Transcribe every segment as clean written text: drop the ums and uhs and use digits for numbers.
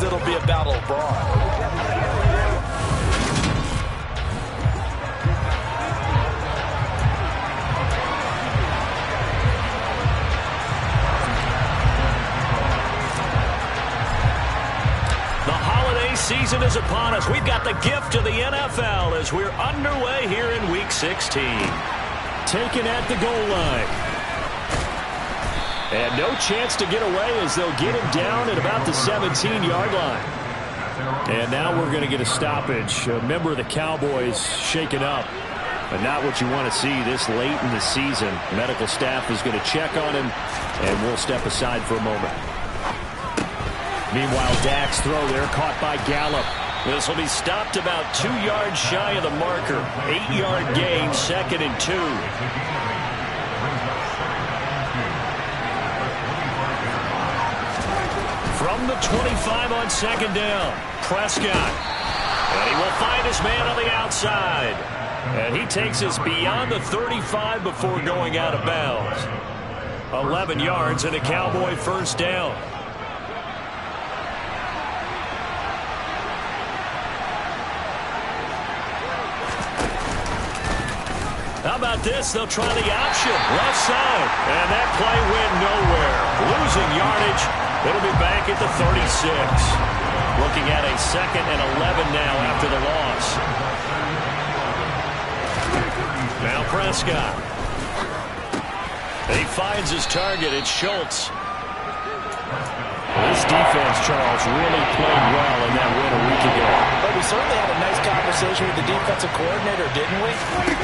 because it'll be a battle of brawn. Season is upon us. We've got the gift of the NFL as we're underway here in Week 16. Taken at the goal line. And no chance to get away as they'll get him down at about the 17-yard line. And now we're going to get a stoppage. A member of the Cowboys shaken up. But not what you want to see this late in the season. Medical staff is going to check on him, and we'll step aside for a moment. Meanwhile, Dak's throw there caught by Gallup. This will be stopped about 2 yards shy of the marker. 8-yard gain, 2nd and 2. From the 25 on 2nd down, Prescott. And he will find his man on the outside. And he takes us beyond the 35 before going out of bounds. 11 yards and a Cowboy first down. How about this? They'll try the option. Left side. And that play went nowhere. Losing yardage. It'll be back at the 36. Looking at a 2nd and 11 now after the loss. Now Prescott. He finds his target. It's Schultz. This defense, Charles, really played well in that win a week ago. But we certainly had a nice conversation with the defensive coordinator, didn't we?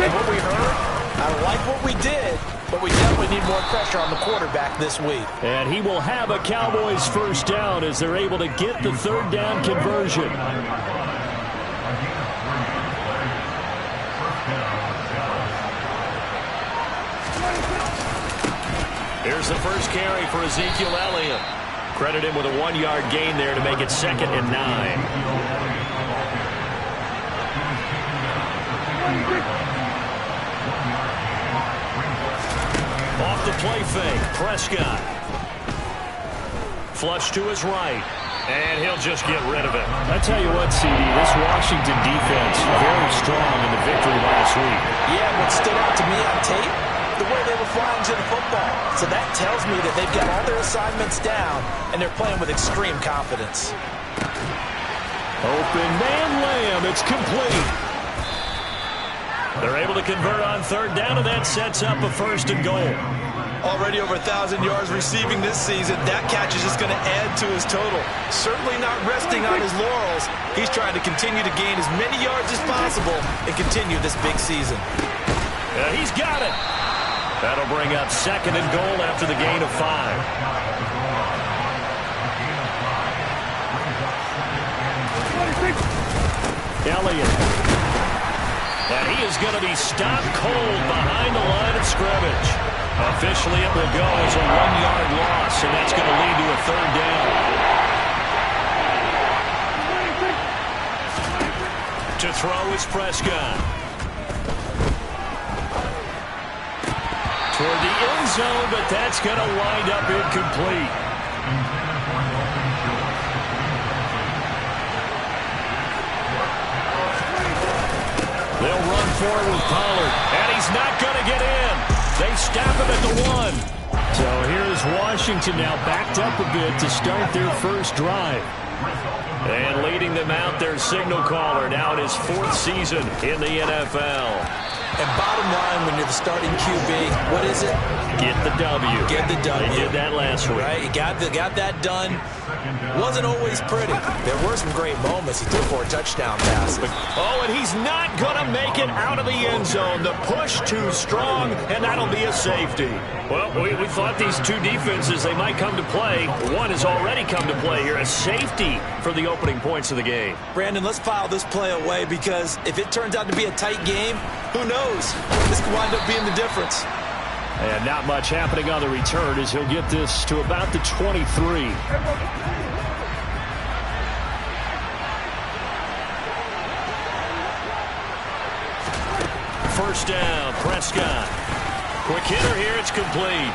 And what we heard, I like what we did, but we definitely need more pressure on the quarterback this week. And he will have a Cowboys first down as they're able to get the 3rd down conversion. Here's the first carry for Ezekiel Elliott. Credit him with a 1-yard gain there to make it 2nd and 9. Off the play fake, Prescott. Flush to his right. And he'll just get rid of it. I tell you what, CD, this Washington defense, very strong in the victory last week. Yeah, what stood out to me on tape, the way they were flying to the football. So that tells me that they've got all their assignments down, and they're playing with extreme confidence. Open man Lamb, it's complete. They're able to convert on 3rd down, and that sets up a 1st and goal. Already over 1,000 yards receiving this season. That catch is just going to add to his total. Certainly not resting on his laurels. He's trying to continue to gain as many yards as possible and continue this big season. He's got it. That'll bring up 2nd and goal after the gain of 5. Elliott. And he is going to be stopped cold behind the line of scrimmage. Officially, it will go as a 1-yard loss, and that's going to lead to a 3rd down. To throw is Prescott. Toward the end zone, but that's going to wind up incomplete. They'll run forward with Pollard, and he's not going to get in. They stop him at the 1. So here's Washington now backed up a bit to start their first drive. And leading them out, their signal caller, now in his 4th season in the NFL. And bottom line, when you're the starting QB, what is it? Get the W. Get the W. They did that last week. Right, you got that done. Wasn't always pretty. There were some great moments. He threw 4 touchdown passes. Oh, and he's not going to make it out of the end zone. The push too strong, and that'll be a safety. Well, we thought these two defenses, they might come to play. One has already come to play here. A safety for the opening points of the game. Brandon, let's file this play away because if it turns out to be a tight game, who knows? This could wind up being the difference. And not much happening on the return as he'll get this to about the 23. First down, Prescott. Quick hitter here, it's complete.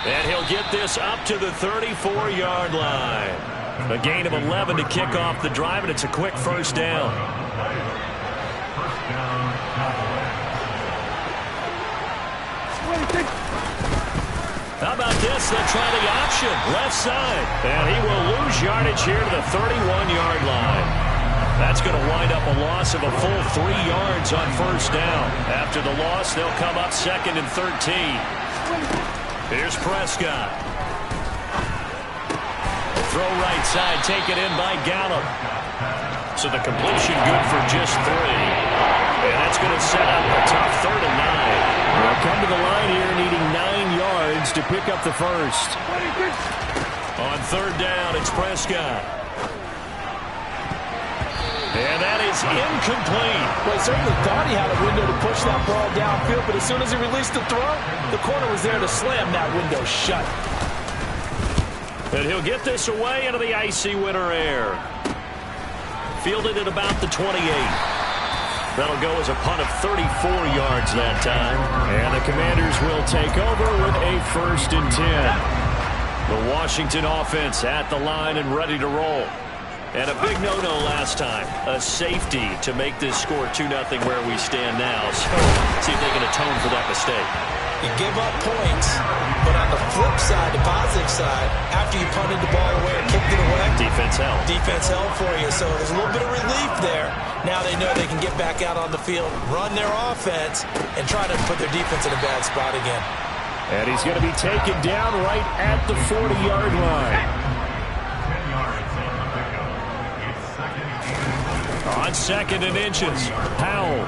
And he'll get this up to the 34-yard line. A gain of 11 to kick off the drive, and it's a quick first down. How about this? They'll try the option. Left side. And he will lose yardage here to the 31-yard line. That's going to wind up a loss of a full 3 yards on first down. After the loss, they'll come up 2nd and 13. Here's Prescott. Throw right side, taken in by Gallup. So the completion good for just 3. And that's going to set up a tough 3rd and 9. They'll come to the line here needing 9 yards to pick up the first. On 3rd down, it's Prescott. And that is incomplete. Well, he certainly thought he had a window to push that ball downfield, but as soon as he released the throw, the corner was there to slam that window shut. And he'll get this away into the icy winter air. Fielded at about the 28. That'll go as a punt of 34 yards that time. And the Commanders will take over with a 1st and 10. The Washington offense at the line and ready to roll. And a big no-no last time. A safety to make this score 2-0 where we stand now. So see if they can atone for that mistake. You give up points, but on the flip side, the positive side, after you punted the ball away or kicked it away, defense held. Defense held for you, so there's a little bit of relief there. Now they know they can get back out on the field, run their offense, and try to put their defense in a bad spot again. And he's going to be taken down right at the 40-yard line. On 2nd and inches, Powell.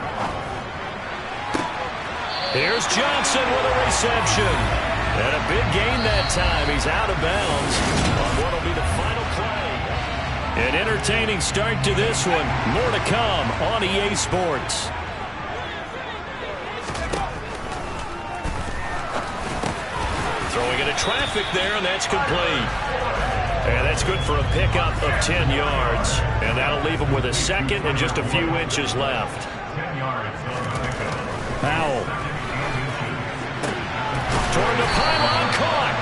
Here's Johnson with a reception. And a big gain that time. He's out of bounds on what will be the final play. An entertaining start to this one. More to come on EA Sports. Throwing into traffic there, and that's complete. And that's good for a pickup of 10 yards. And that'll leave him with a 2nd and just a few inches left. Powell. Toward the pylon, caught.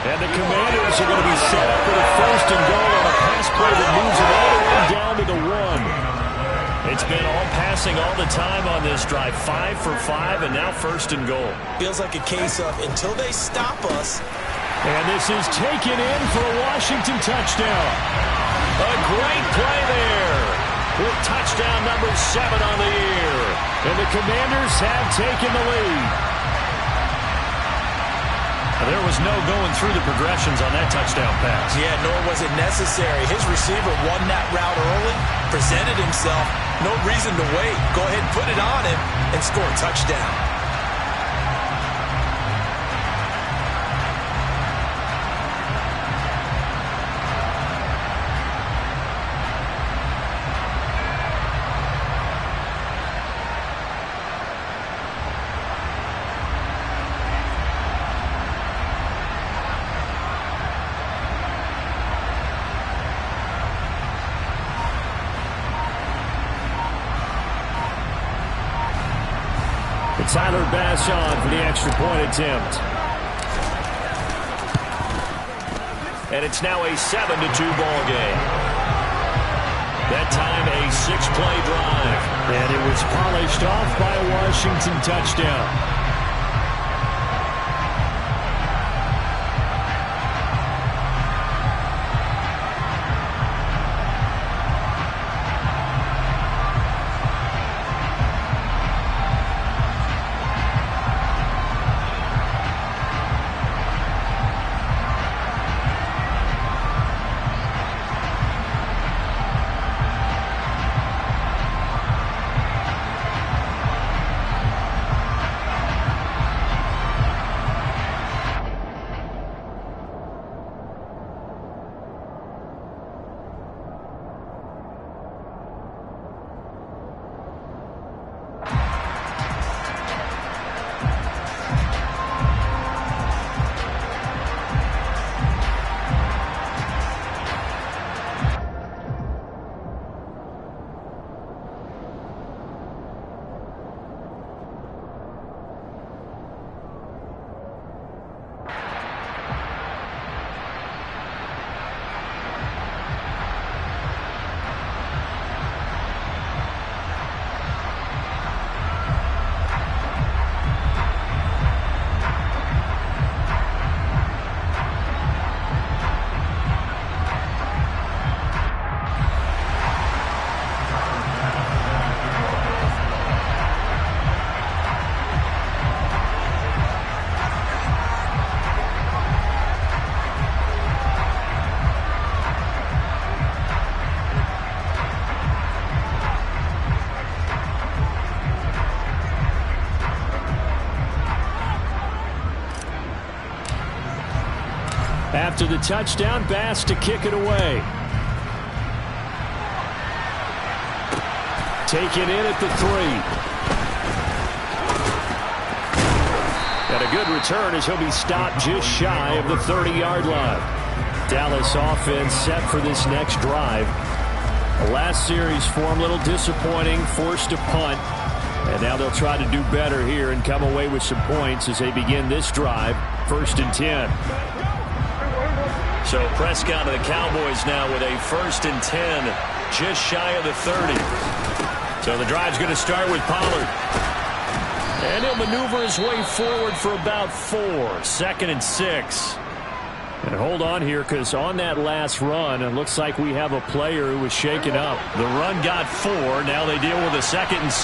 And the Commanders are going to be set up with a 1st and goal on a pass play that moves it all the way down to the 1. It's been all passing all the time on this drive. 5 for 5, and now 1st and goal. Feels like a case of until they stop us. And this is taken in for a Washington touchdown. A great play there with touchdown number 7 on the year. And the Commanders have taken the lead. There was no going through the progressions on that touchdown pass. Yeah, nor was it necessary. His receiver won that route early, presented himself. No reason to wait. Go ahead and put it on him and score a touchdown. Tyler Bass on for the extra point attempt. And it's now a 7-2 ball game. That time a 6-play drive. And it was polished off by a Washington touchdown. After the touchdown, Bass to kick it away. Take it in at the 3. And a good return as he'll be stopped just shy of the 30-yard line. Dallas offense set for this next drive. The last series for him, a little disappointing, forced a punt. And now they'll try to do better here and come away with some points as they begin this drive, 1st and 10. So Prescott and the Cowboys now with a 1st and 10, just shy of the 30. So the drive's going to start with Pollard. And he'll maneuver his way forward for about 4. 2nd and 6. And hold on here, because on that last run, it looks like we have a player who was shaken up. The run got 4. Now they deal with a 2nd and 6.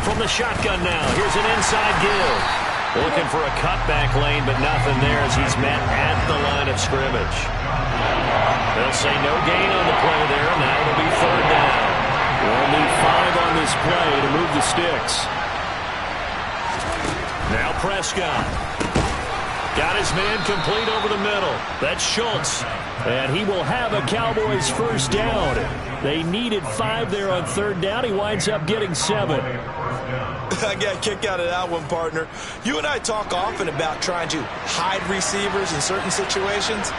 From the shotgun now, here's an inside give. Looking for a cutback lane, but nothing there as he's met at the line of scrimmage. They'll say no gain on the play there, and now it'll be 3rd down. We'll need 5 on this play to move the sticks. Now Prescott. Got his man complete over the middle. That's Schultz. And he will have a Cowboys 1st down. They needed 5 there on 3rd down. He winds up getting 7. I got a kick out of that one, partner. You and I talk often about trying to hide receivers in certain situations,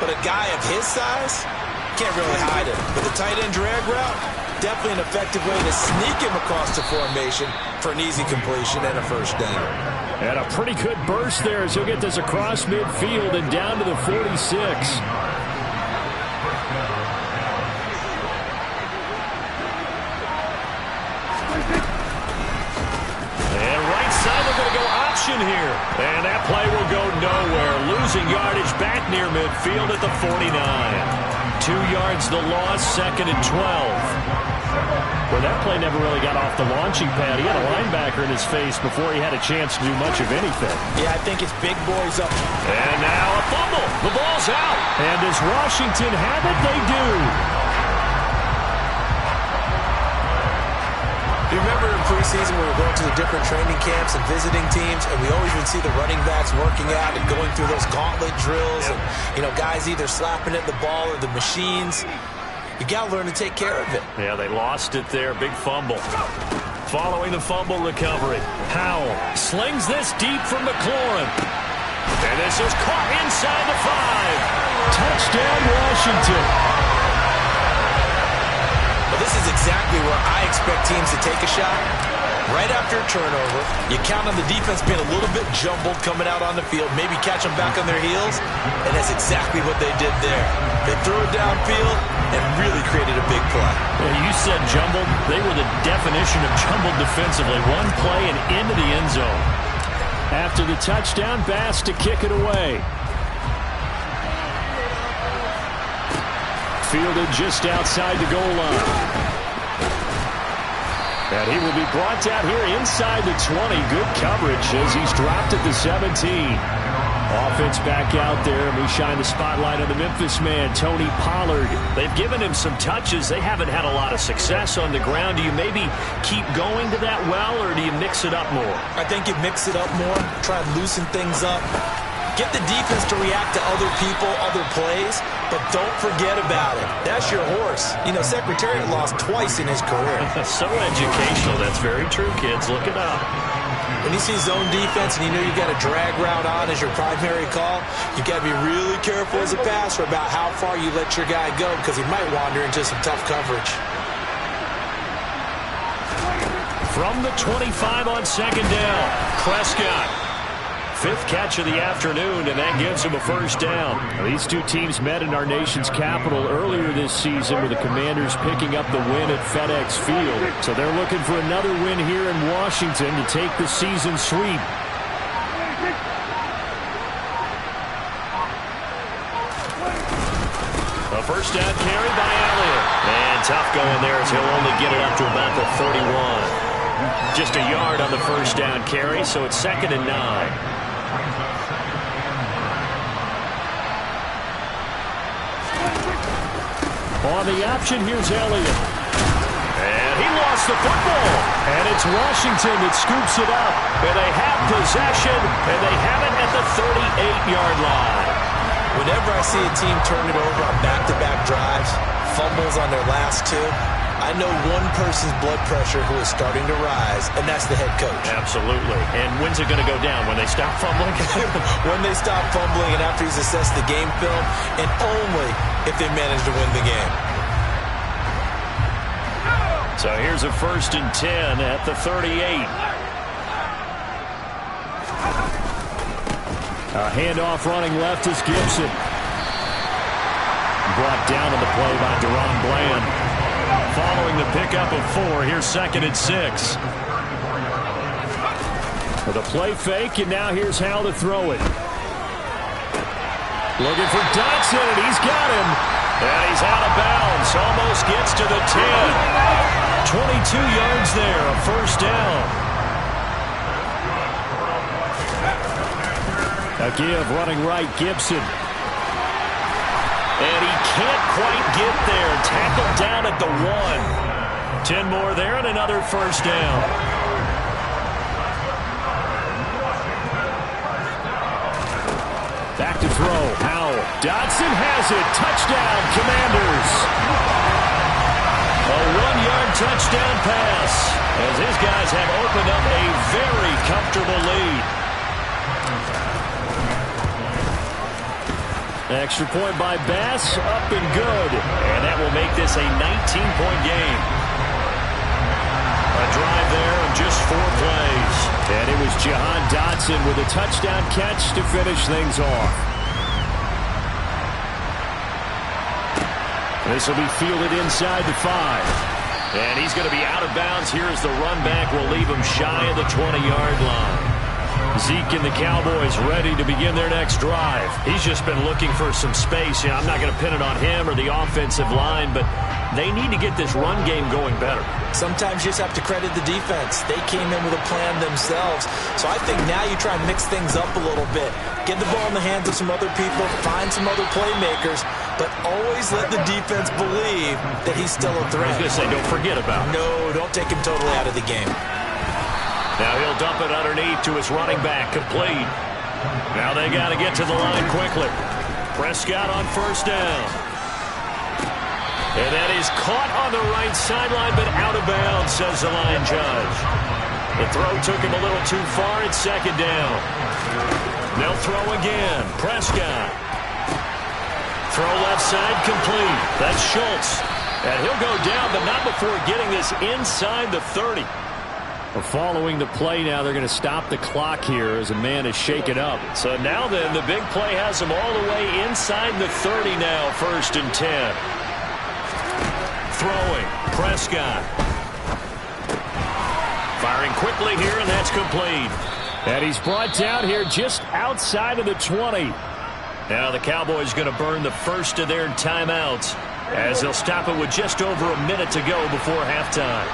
but a guy of his size can't really hide him. But the tight end drag route, definitely an effective way to sneak him across the formation for an easy completion and a 1st down. And a pretty good burst there as he'll get this across midfield and down to the 46. Here. And that play will go nowhere. Losing yardage back near midfield at the 49. 2 yards the loss, 2nd and 12. Well, that play never really got off the launching pad. He had a linebacker in his face before he had a chance to do much of anything. Yeah, I think it's big boys up. And now a fumble. The ball's out. And does Washington have it? They do. Do you remember in preseason when we were going to the different training camps and visiting teams, and we always would see the running backs working out and going through those gauntlet drills, and, you know, guys either slapping at the ball or the machines. You got to learn to take care of it. Yeah, they lost it there. Big fumble. Following the fumble recovery, Howell slings this deep from McLaurin. And this is caught inside the 5. Touchdown, Washington. Well, this is exactly where I expect teams to take a shot. Right after a turnover, you count on the defense being a little bit jumbled coming out on the field, maybe catch them back on their heels, and that's exactly what they did there. They threw it downfield and really created a big play. Well, you said jumbled. They were the definition of jumbled defensively. One play and into the end zone. After the touchdown, Bass to kick it away. Fielded just outside the goal line. And he will be brought down here inside the 20. Good coverage as he's dropped at the 17. Offense back out there, and we shine the spotlight on the Memphis man, Tony Pollard. They've given him some touches. They haven't had a lot of success on the ground. Do you maybe keep going to that well, or do you mix it up more? I think you mix it up more, try and loosen things up. Get the defense to react to other people, other plays, but don't forget about it. That's your horse. You know, Secretariat lost twice in his career. So educational. That's very true, kids. Look it up. When you see zone defense and you know you got a drag route on as your primary call, you got to be really careful as a passer about how far you let your guy go because he might wander into some tough coverage. From the 25 on 2nd down, Prescott. 5th catch of the afternoon, and that gives him a 1st down. These two teams met in our nation's capital earlier this season with the Commanders picking up the win at FedEx Field. So they're looking for another win here in Washington to take the season sweep. A 1st down carry by Elliott. And tough going there as he'll only get it up to about the 31. Just a yard on the 1st down carry, so it's 2nd and 9. On the option, here's Elliott. And he lost the football. And it's Washington that scoops it up. And they have possession, and they have it at the 38-yard line. Whenever I see a team turn it over on back-to-back drives, fumbles on their last two, I know one person's blood pressure who is starting to rise, and that's the head coach. Absolutely. And when's it going to go down? When they stop fumbling? When they stop fumbling and after he's assessed the game film, and only if they manage to win the game. So here's a 1st and 10 at the 38. A handoff running left is Gibson. Brought down on the play by Deron Bland. Following the pickup of 4, here's 2nd and 6. With a play fake, and now here's how to throw it. Looking for Dotson, and he's got him. And he's out of bounds. Almost gets to the 10. 22 yards there, a 1st down. A give running right, Gibson. And he can't quite get there. Tackled down at the 1. 10 more there and another 1st down. Back to throw. Howell. Dotson has it. Touchdown, Commanders. A 1-yard touchdown pass as his guys have opened up a very comfortable lead. Extra point by Bass, up and good. And that will make this a 19-point game. A drive there of just 4 plays. And it was Jahan Dotson with a touchdown catch to finish things off. This will be fielded inside the 5. And he's going to be out of bounds here as the run back will leave him shy of the 20-yard line. Zeke and the Cowboys ready to begin their next drive. He's just been looking for some space. You know, I'm not going to pin it on him or the offensive line, but they need to get this run game going better. Sometimes you just have to credit the defense. They came in with a plan themselves. So I think now you try and mix things up a little bit. Get the ball in the hands of some other people, find some other playmakers, but always let the defense believe that he's still a threat. I was going to say, don't forget about him. No, don't take him totally out of the game. Now he'll dump it underneath to his running back, complete. Now they got to get to the line quickly. Prescott on 1st down. And that is caught on the right sideline, but out of bounds, says the line judge. The throw took him a little too far. It's 2nd down. They'll throw again. Prescott. Throw left side, complete. That's Schultz. And he'll go down, but not before getting this inside the 30. Following the play now, they're going to stop the clock here as a man is shaken up. So now then, the big play has them all the way inside the 30 now, 1st and 10. Throwing, Prescott. Firing quickly here, and that's complete. And he's brought down here just outside of the 20. Now the Cowboys going to burn the first of their timeouts as they'll stop it with just over a minute to go before halftime.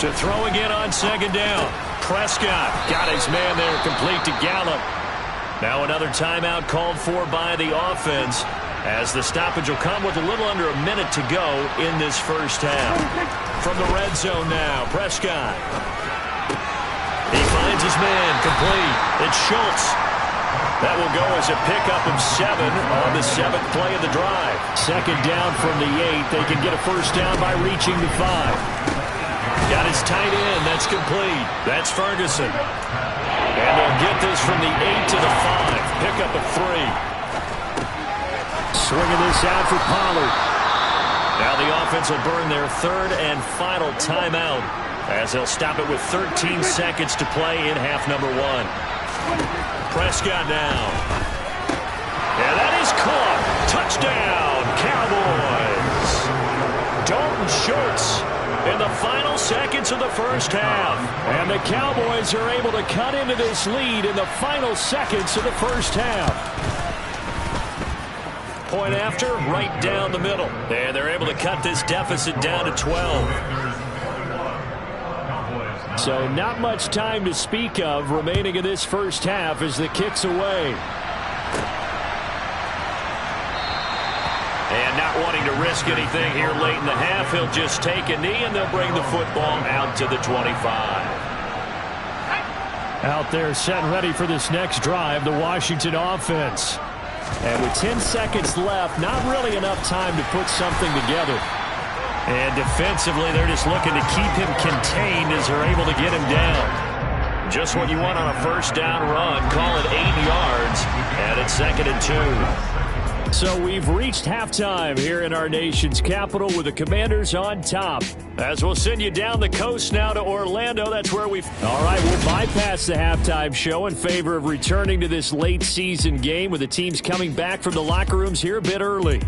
To throw again on 2nd down. Prescott got his man there, complete to Gallup. Now another timeout called for by the offense as the stoppage will come with a little under a minute to go in this 1st half. From the red zone now, Prescott. He finds his man, complete. It's Schultz. That will go as a pickup of 7 on the 7th play of the drive. 2nd down from the 8. They can get a 1st down by reaching the 5. Got his tight end. That's complete. That's Ferguson. And they'll get this from the 8 to the 5. Pickup of 3. Swinging this out for Pollard. Now the offense will burn their 3rd and final timeout as they'll stop it with 13 seconds to play in half number 1. Prescott now. And that is caught. Touchdown, Cowboys. Dalton Schultz in the final seconds of the 1st half. And the Cowboys are able to cut into this lead in the final seconds of the 1st half. Point after, right down the middle. And they're able to cut this deficit down to 12. So not much time to speak of remaining in this 1st half as the kick's away. And not wanting to risk anything here late in the half. He'll just take a knee, and they'll bring the football out to the 25. Out there set and ready for this next drive, the Washington offense. And with 10 seconds left, not really enough time to put something together. And defensively, they're just looking to keep him contained as they're able to get him down. Just what you want on a first down run. Call it 8 yards, and it's 2nd and 2. So we've reached halftime here in our nation's capital with the Commanders on top. As we'll send you down the coast now to Orlando. That's where we've... All right, we'll bypass the halftime show in favor of returning to this late season game with the teams coming back from the locker rooms here a bit early.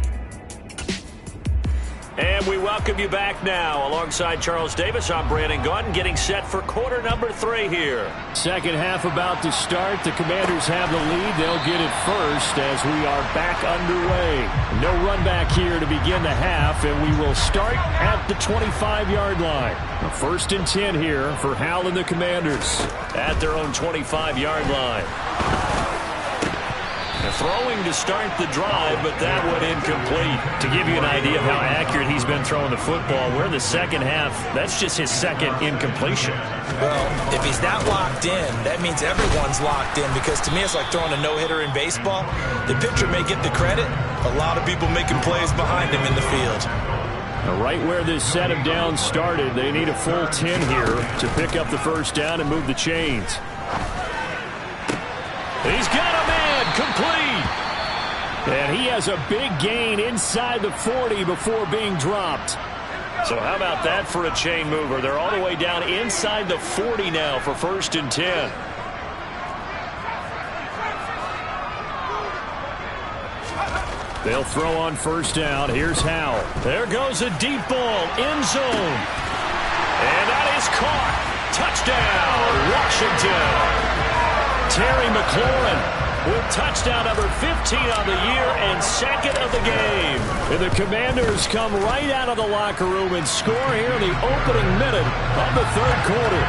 And we welcome you back now. Alongside Charles Davis, I'm Brandon Gaudin, getting set for quarter number 3 here. Second half about to start. The Commanders have the lead. They'll get it first as we are back underway. No run back here to begin the half, and we will start at the 25-yard line. The 1st and 10 here for Hal and the Commanders. At their own 25-yard line. Throwing to start the drive, but that went incomplete. To give you an idea of how accurate he's been throwing the football, we're in the second half. That's just his 2nd incompletion. Well, if he's not locked in, that means everyone's locked in, because to me it's like throwing a no-hitter in baseball. The pitcher may get the credit. A lot of people making plays behind him in the field. Right where this set of downs started, they need a full 10 here to pick up the first down and move the chains. He's got a man, complete. And he has a big gain inside the 40 before being dropped. So how about that for a chain mover? They're all the way down inside the 40 now for 1st and 10. They'll throw on first down. Here's Howell. There goes a deep ball, end zone. And that is caught. Touchdown, Washington. Terry McLaurin with touchdown number 15 on the year and 2nd of the game. And the Commanders come right out of the locker room and score here in the opening minute of the 3rd quarter.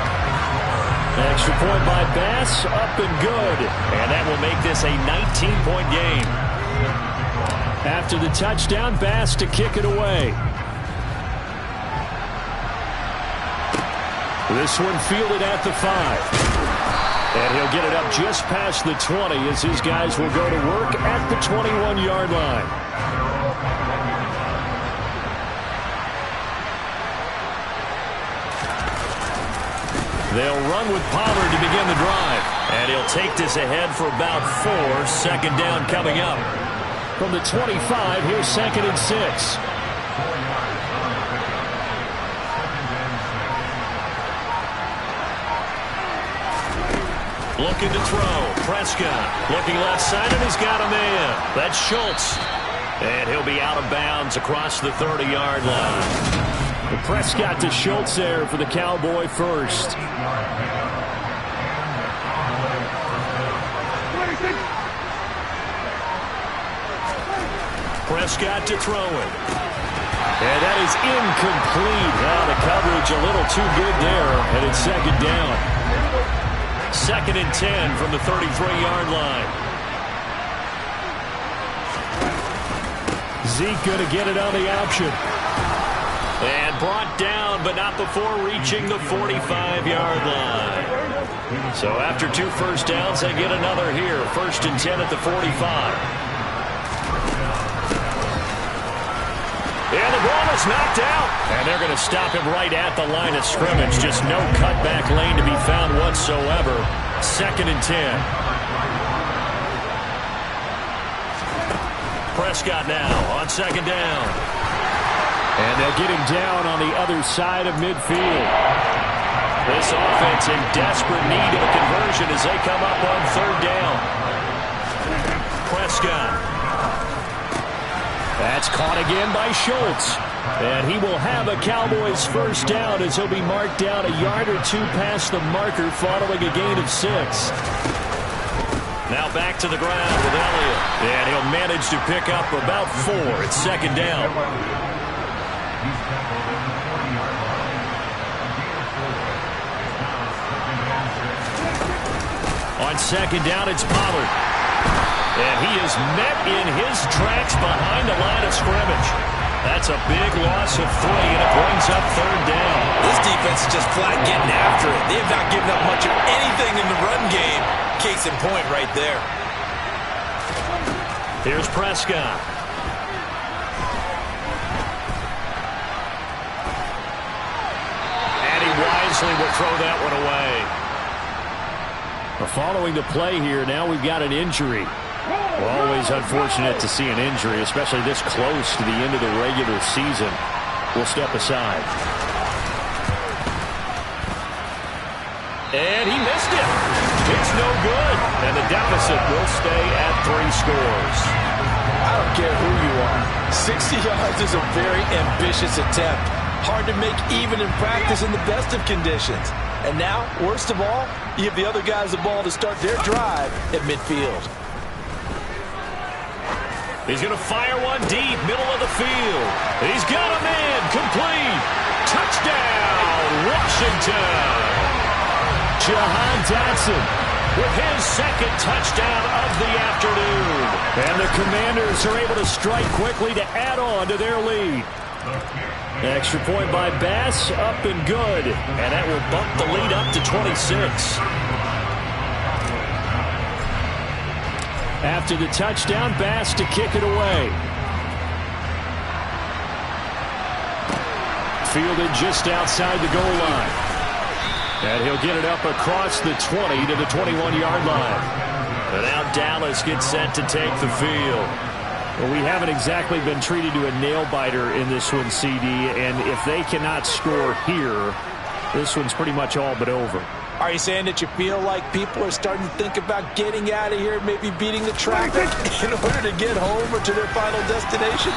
Extra point by Bass, up and good. And that will make this a 19-point game. After the touchdown, Bass to kick it away. This one fielded at the 5. And he'll get it up just past the 20 as his guys will go to work at the 21-yard line. They'll run with Pollard to begin the drive. And he'll take this ahead for about 4. 2nd down coming up. From the 25, here's 2nd and 6. Looking to throw. Prescott looking left side, and he's got a man. That's Schultz. And he'll be out of bounds across the 30-yard line. The Prescott to Schultz there for the Cowboy first. Prescott to throw it. And that is incomplete. Now the coverage a little too good there, and it's 2nd down. 2nd and 10 from the 33-yard line. Zeke going to get it on the option. And brought down, but not before reaching the 45-yard line. So after 2 first downs, they get another here. 1st and 10 at the 45. And the ball is knocked out. And they're going to stop him right at the line of scrimmage. Just no cutback lane to be found whatsoever. 2nd and 10. Prescott now on 2nd down. And they'll get him down on the other side of midfield. This offense in desperate need of a conversion as they come up on 3rd down. Prescott. That's caught again by Schultz. And he will have a Cowboys first down as he'll be marked down a yard or 2 past the marker following a gain of 6. Now back to the ground with Elliott. And he'll manage to pick up about 4. It's 2nd down. On 2nd down, it's Pollard. And he is met in his tracks behind the line of scrimmage. That's a big loss of 3, and it brings up 3rd down. This defense is just flat getting after it. They have not given up much of anything in the run game. Case in point right there. Here's Prescott. And he wisely will throw that one away. Following the play here, now we've got an injury. Well, always unfortunate to see an injury, especially this close to the end of the regular season. We'll step aside. And he missed it. It's no good. And the deficit will stay at 3 scores. I don't care who you are. 60 yards is a very ambitious attempt. Hard to make even in practice in the best of conditions. And now, worst of all, you give the other guys the ball to start their drive at midfield. He's going to fire one deep, middle of the field. He's got a man, complete. Touchdown, Washington. Jahan Dotson with his 2nd touchdown of the afternoon. And the Commanders are able to strike quickly to add on to their lead. Extra point by Bass, up and good. And that will bump the lead up to 26. After the touchdown, Bass to kick it away. Fielded just outside the goal line. And he'll get it up across the 20 to the 21-yard line. And now Dallas gets set to take the field. Well, we haven't exactly been treated to a nail-biter in this one, CD. And if they cannot score here, this one's pretty much all but over. Are you saying that you feel like people are starting to think about getting out of here, maybe beating the traffic in order to get home or to their final destination?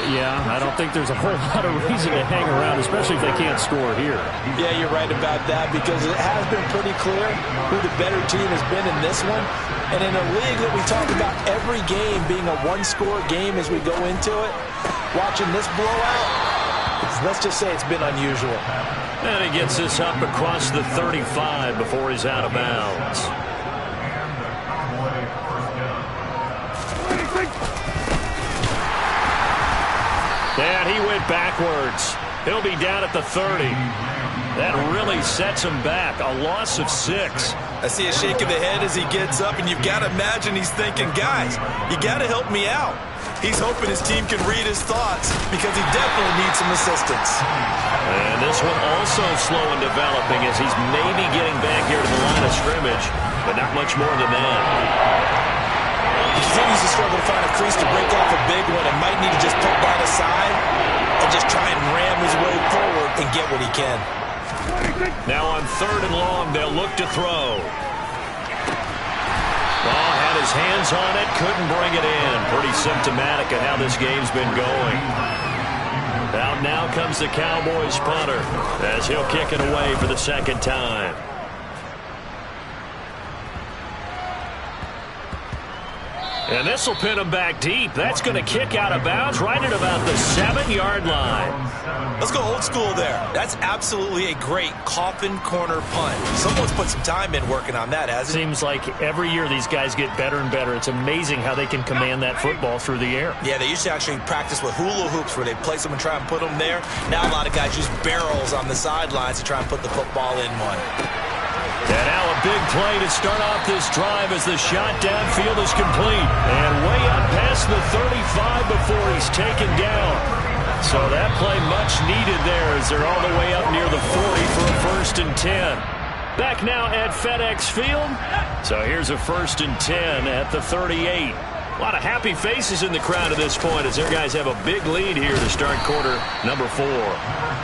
Yeah, I don't think there's a whole lot of reason to hang around, especially if they can't score here. Yeah, you're right about that, because it has been pretty clear who the better team has been in this one. And in a league that we talk about every game being a one-score game as we go into it, watching this blowout, let's just say it's been unusual. And he gets this up across the 35 before he's out of bounds. And he went backwards. He'll be down at the 30. That really sets him back. A loss of 6. I see a shake of the head as he gets up, and you've got to imagine he's thinking, guys, you got to help me out. He's hoping his team can read his thoughts because he definitely needs some assistance. And this one also slow in developing as he's maybe getting back here to the line of scrimmage, but not much more than that. He continues to struggle to find a crease to break off a big one and might need to just put that aside and just try and ram his way forward and get what he can. Now on 3rd and long, they'll look to throw. Ball had his hands on it, couldn't bring it in. Pretty symptomatic of how this game's been going. Out now comes the Cowboys punter as he'll kick it away for the 2nd time. And this will pin him back deep. That's going to kick out of bounds right at about the 7-yard line. Let's go old school there. That's absolutely a great coffin corner punt. Someone's put some time in working on that, hasn't it? Seems like every year these guys get better and better. It's amazing how they can command that football through the air. Yeah, they used to actually practice with hula hoops where they place them and try and put them there. Now a lot of guys use barrels on the sidelines to try and put the football in one. And now a big play to start off this drive as the shot downfield is complete. And way up past the 35 before he's taken down. So that play much needed there as they're all the way up near the 40 for a 1st and 10. Back now at FedEx Field. So here's a 1st and 10 at the 38. A lot of happy faces in the crowd at this point as their guys have a big lead here to start quarter number 4.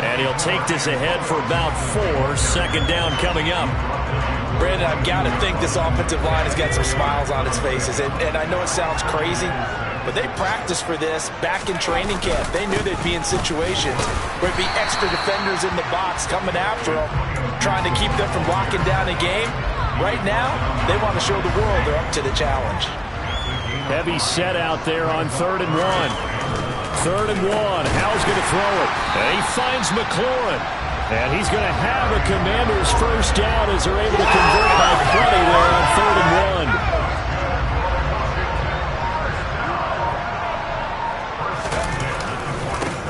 And he'll take this ahead for about 4. 2nd down coming up. Brandon, I've got to think this offensive line has got some smiles on its faces. And I know it sounds crazy, but they practiced for this back in training camp. They knew they'd be in situations where it'd be extra defenders in the box coming after them, trying to keep them from locking down a game. Right now, they want to show the world they're up to the challenge. Heavy set out there on 3rd and 1. 3rd and 1. Howell's going to throw it. And he finds McLaurin. And he's going to have a Commanders 1st down as they're able to convert by plenty there on 3rd and 1.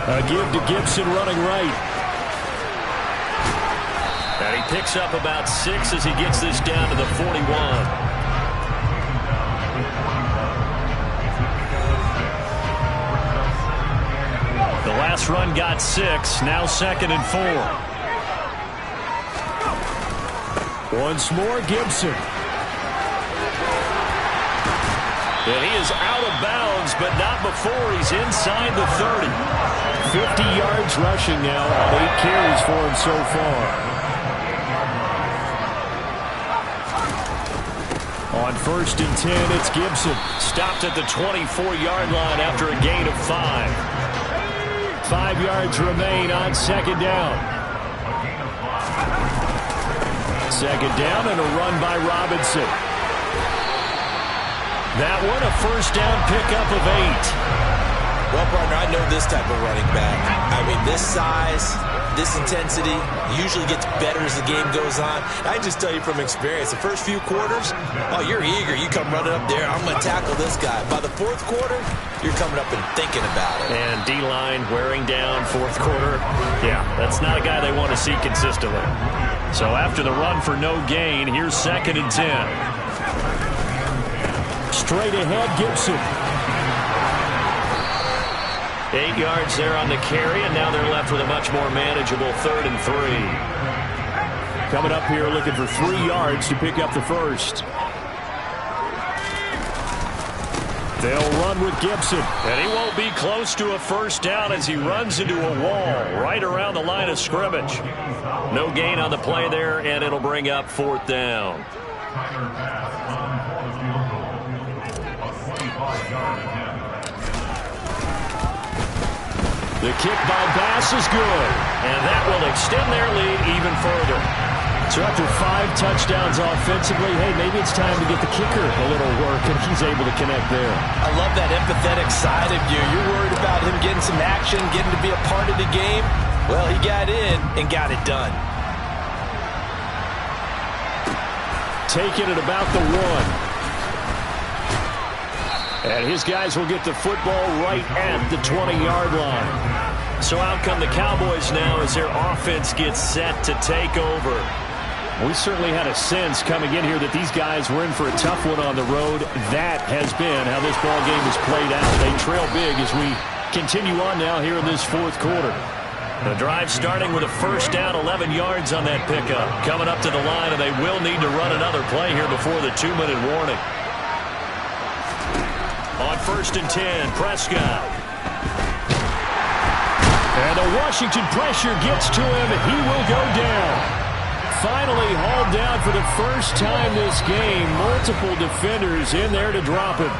A give to Gibson running right. And he picks up about 6 as he gets this down to the 41. The last run got 6. Now 2nd and 4. Once more, Gibson. And he is out of bounds, but not before he's inside the 30. 50 yards rushing now on 8 carries for him so far. On 1st and 10, it's Gibson. Stopped at the 24-yard line after a gain of 5. 5 yards remain on 2nd down. 2nd down and a run by Robinson. That one a 1st down pickup of 8. Well, partner, I know this type of running back. I mean, this size, this intensity usually gets better as the game goes on. I just tell you from experience, the first few quarters, oh, you're eager. You come running up there, I'm going to tackle this guy. By the 4th quarter, you're coming up and thinking about it. And D-line wearing down 4th quarter. Yeah, that's not a guy they want to see consistently. So after the run for no gain, here's 2nd and 10. Straight ahead, Gibson. 8 yards there on the carry, and now they're left with a much more manageable 3rd and 3. Coming up here looking for 3 yards to pick up the 1st. They'll run with Gibson. And he won't be close to a 1st down as he runs into a wall right around the line of scrimmage. No gain on the play there, and it'll bring up 4th down. The kick by Bass is good. And that will extend their lead even further. So after 5 touchdowns offensively, hey, maybe it's time to get the kicker a little work, and he's able to connect there. I love that empathetic side of you. You're worried about him getting some action, getting to be a part of the game. Well, he got in and got it done. Take it at about the 1. And his guys will get the football right at the 20-yard line. So out come the Cowboys now as their offense gets set to take over. We certainly had a sense coming in here that these guys were in for a tough one on the road. That has been how this ball game has played out. They trail big as we continue on now here in this 4th quarter. The drive starting with a 1st down, 11 yards on that pickup. Coming up to the line, and they will need to run another play here before the 2-minute warning. On 1st and 10, Prescott. And the Washington pressure gets to him. He will go down. Finally hauled down for the first time this game. Multiple defenders in there to drop him.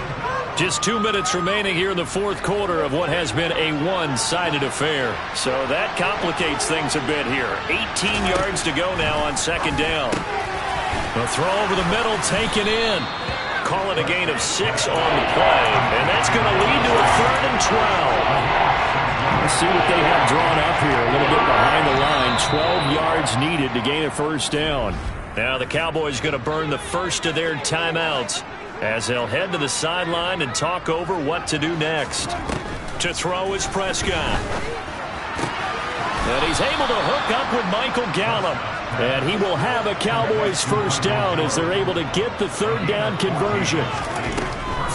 Just 2 minutes remaining here in the 4th quarter of what has been a one-sided affair. So that complicates things a bit here. 18 yards to go now on 2nd down. The throw over the middle taken in. Call it a gain of 6 on the play. And that's going to lead to a 3rd and 12. Let's see what they have drawn up here. A little bit behind the line. 12 yards needed to gain a 1st down. Now the Cowboys going to burn the first of their timeouts as they'll head to the sideline and talk over what to do next. To throw is Prescott. And he's able to hook up with Michael Gallup. And he will have a Cowboys 1st down as they're able to get the 3rd down conversion.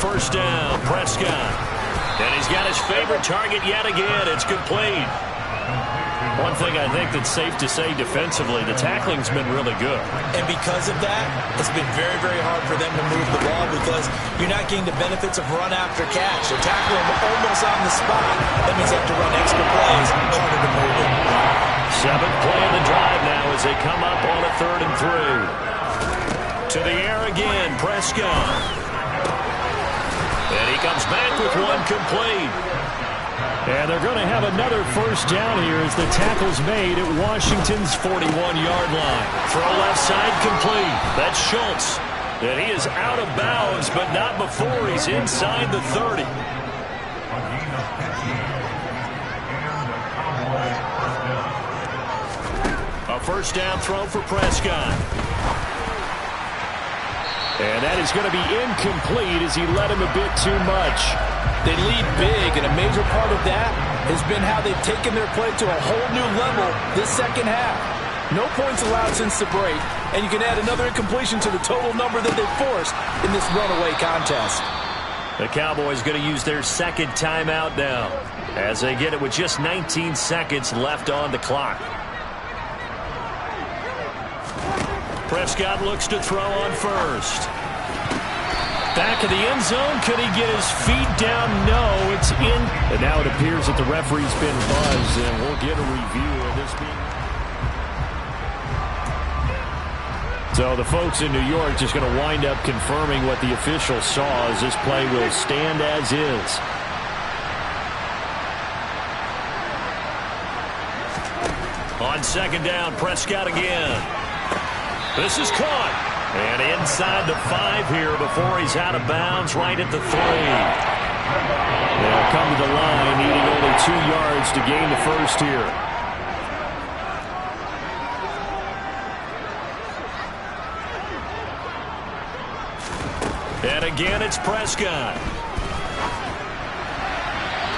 1st down, Prescott. And he's got his favorite target yet again. It's complete. One thing I think that's safe to say defensively, the tackling's been really good. And because of that, it's been very, very hard for them to move the ball because you're not getting the benefits of run after catch. They're tackling them almost on the spot. That means they have to run extra plays, harder to move it. 7th play of the drive now as they come up on a 3rd and 3. To the air again, Prescott. And he comes back with one complete. And they're going to have another 1st down here as the tackle's made at Washington's 41-yard line. Throw left side complete. That's Schultz. And he is out of bounds, but not before he's inside the 30. A 1st down throw for Prescott. And that is going to be incomplete as he led him a bit too much. They lead big, and a major part of that has been how they've taken their play to a whole new level this second half. No points allowed since the break, and you can add another incompletion to the total number that they've forced in this runaway contest. The Cowboys going to use their second timeout now as they get it with just 19 seconds left on the clock. Prescott looks to throw on first. Back of the end zone. Could he get his feet down? No, it's in. And now it appears that the referee's been buzzed, and we'll get a review of this being. So the folks in New York just going to wind up confirming what the official saw, as this play will stand as is. On second down, Prescott again. This is caught. And inside the 5 here before he's out of bounds, right at the 3. They'll come to the line, needing only 2 yards to gain the first here. And again, it's Prescott.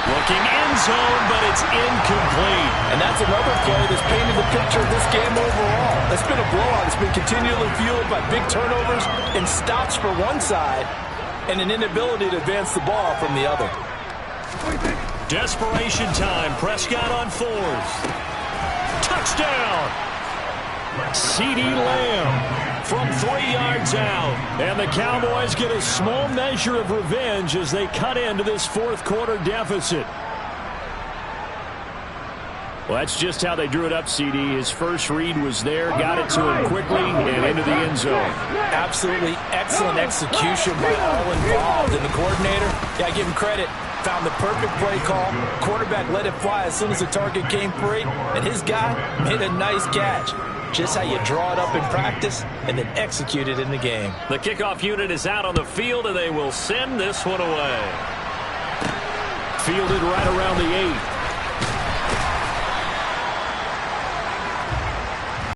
Looking end zone, but it's incomplete. And that's another play that's painted the picture of this game overall. It's been a blowout. It's been continually fueled by big turnovers and stops for one side and an inability to advance the ball from the other. Desperation time. Prescott on 4th. Touchdown! CeeDee Lamb from 3 yards out. And the Cowboys get a small measure of revenge as they cut into this 4th quarter deficit. Well, that's just how they drew it up, CD. His first read was there, got it to him quickly, and into the end zone. Absolutely excellent execution by all involved. And the coordinator, yeah, I give him credit, found the perfect play call. Quarterback let it fly as soon as the target came free, and his guy made a nice catch. Just how you draw it up in practice and then execute it in the game. The kickoff unit is out on the field, and they will send this one away. Fielded right around the 8.